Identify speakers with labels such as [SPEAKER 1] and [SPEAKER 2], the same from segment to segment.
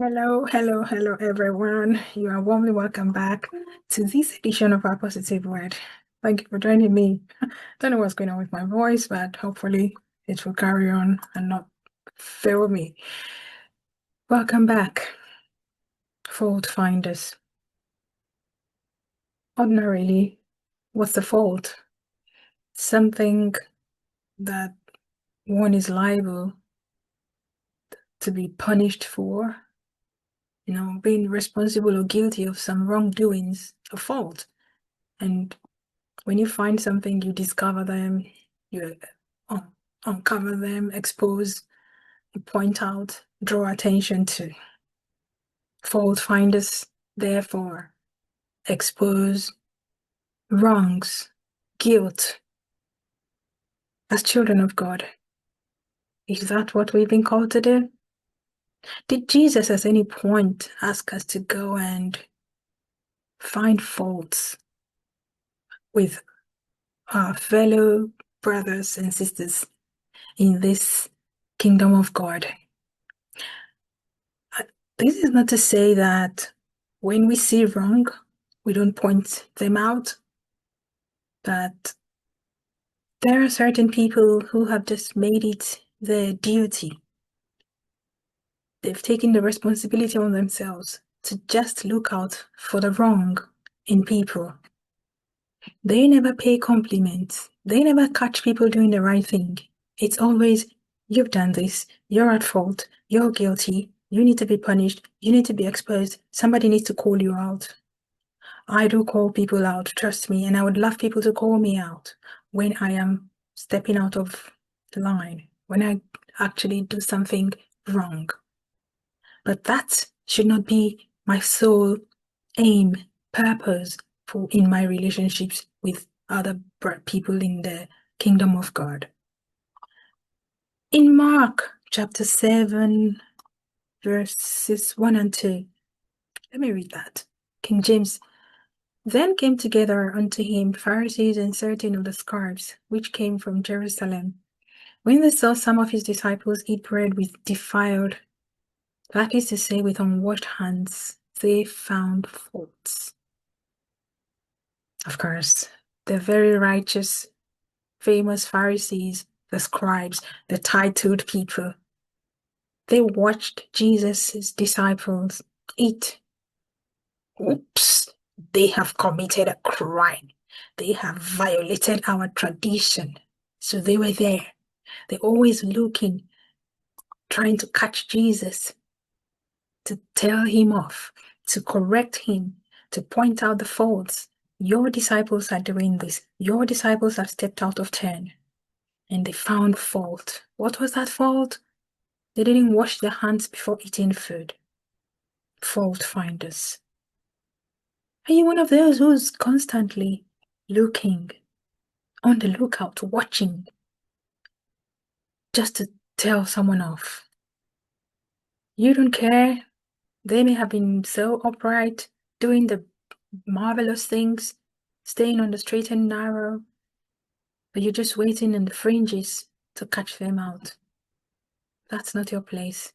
[SPEAKER 1] Hello, everyone. You are warmly welcome back to this edition of our Positive Word. Thank you for joining me. Don't know what's going on with my voice, but hopefully it will carry on and not fail me. Welcome back, fault finders. Ordinarily, what's the fault? Something that one is liable to be punished for, being responsible or guilty of some wrongdoings, a fault. And when you find something, you discover them, you uncover them, expose, you point out, draw attention to. Fault finders, therefore, expose wrongs, guilt. As children of God, is that what we've been called to do? Did Jesus at any point ask us to go and find faults with our fellow brothers and sisters in this kingdom of God? This is not to say that when we see wrong, we don't point them out, but there are certain people who have just made it their duty. They've taken the responsibility on themselves to just look out for the wrong in people. They never pay compliments. They never catch people doing the right thing. It's always, you've done this, you're at fault, you're guilty, you need to be punished, you need to be exposed, somebody needs to call you out. I do call people out, trust me, and I would love people to call me out when I am stepping out of the line, when I actually do something wrong. But that should not be my sole aim, purpose in my relationships with other people in the kingdom of God. In Mark chapter 7, verses 1 and 2, let me read that. King James. Then came together unto him Pharisees and certain of the scribes, which came from Jerusalem. When they saw some of his disciples eat bread with defiled, that is to say, with unwashed hands, they found faults. Of course, the very righteous, famous Pharisees, the scribes, the titled people, they watched Jesus' disciples eat. Oops, they have committed a crime. They have violated our tradition. So they were there. They're always looking, trying to catch Jesus, to tell him off, to correct him, to point out the faults. Your disciples are doing this. Your disciples have stepped out of turn. And they found fault. What was that fault? They didn't wash their hands before eating food. Fault finders. Are you one of those who's constantly looking, on the lookout, watching, just to tell someone off? You don't care. They may have been so upright, doing the marvelous things, staying on the straight and narrow, but you're just waiting in the fringes to catch them out. That's not your place.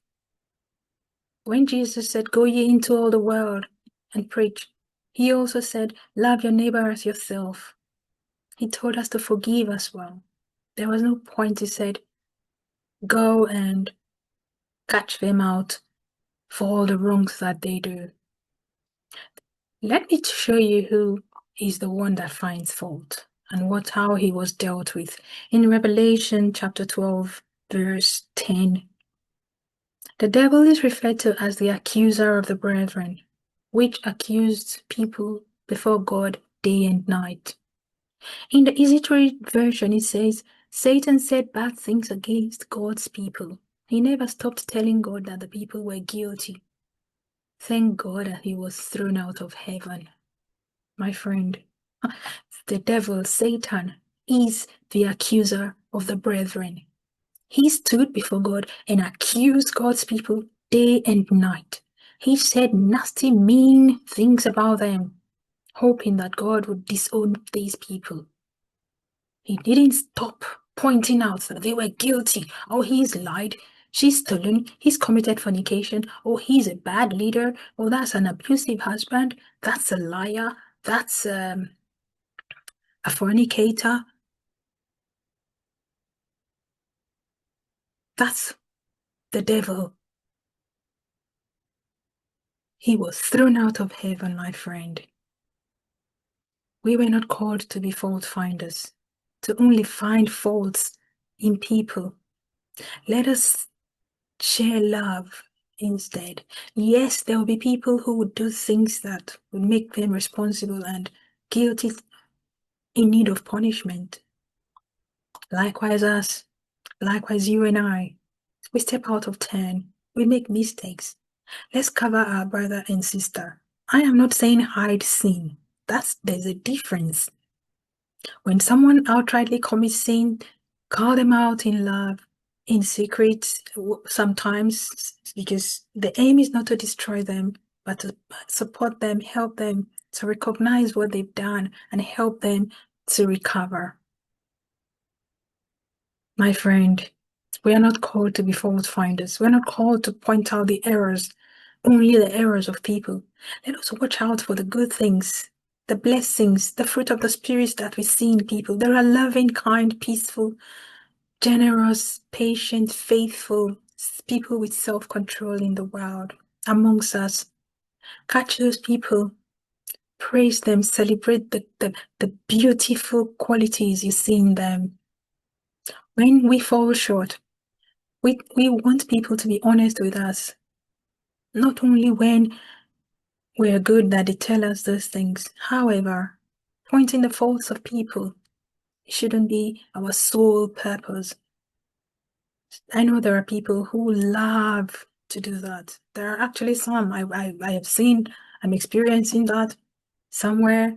[SPEAKER 1] When Jesus said, "Go ye into all the world and preach," he also said, "Love your neighbor as yourself." He told us to forgive as well. There was no point, he said, go and catch them out for all the wrongs that they do. Let me show you who is the one that finds fault and how he was dealt with. In Revelation chapter 12, verse 10, the devil is referred to as the accuser of the brethren, which accused people before God day and night. In the Easy to Read version, it says, Satan said bad things against God's people. He never stopped telling God that the people were guilty. Thank God that he was thrown out of heaven. My friend, the devil, Satan, is the accuser of the brethren. He stood before God and accused God's people day and night. He said nasty, mean things about them, hoping that God would disown these people. He didn't stop pointing out that they were guilty. Oh, he's lied. she's stolen, he's committed fornication, or he's a bad leader, or that's an abusive husband, that's a liar, that's a fornicator. That's the devil. He was thrown out of heaven, my friend. We were not called to be fault finders, to only find faults in people. Let us share love instead. Yes, there will be people who would do things that would make them responsible and guilty, in need of punishment. Likewise us, likewise you and I. We step out of turn, we make mistakes. Let's cover our brother and sister. I am not saying hide sin. There's a difference. When someone outrightly commits sin, call them out in love, in secret, sometimes, because the aim is not to destroy them, but to support them, help them to recognize what they've done and help them to recover. My friend, we are not called to be fault finders. We're not called to point out the errors, only the errors of people. Let us watch out for the good things, the blessings, the fruit of the spirits that we see in people. There are loving, kind, peaceful, generous, patient, faithful people with self-control in the world amongst us. Catch those people, praise them, celebrate the beautiful qualities you see in them. When we fall short, we want people to be honest with us, not only when we're good that they tell us those things. However, pointing the faults of people shouldn't be our sole purpose. I know there are people who love to do that. There are actually some I have seen, I'm experiencing that somewhere,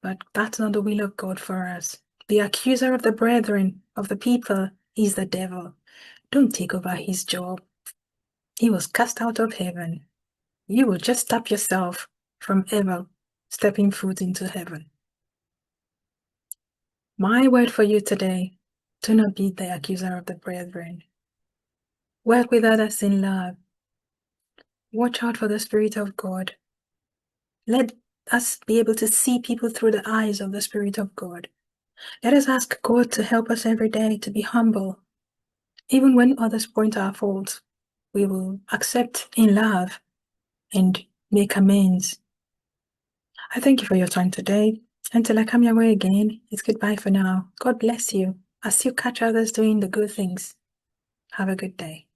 [SPEAKER 1] but that's not the will of God for us. The accuser of the brethren, of the people, is the devil. Don't take over his job. He was cast out of heaven. You will just stop yourself from ever stepping foot into heaven. My word for you today, do not be the accuser of the brethren. Work with others in love. Watch out for the Spirit of God. Let us be able to see people through the eyes of the Spirit of God. Let us ask God to help us every day to be humble. Even when others point our faults, we will accept in love and make amends. I thank you for your time today. Until I come your way again, it's goodbye for now. God bless you as you catch others doing the good things. Have a good day.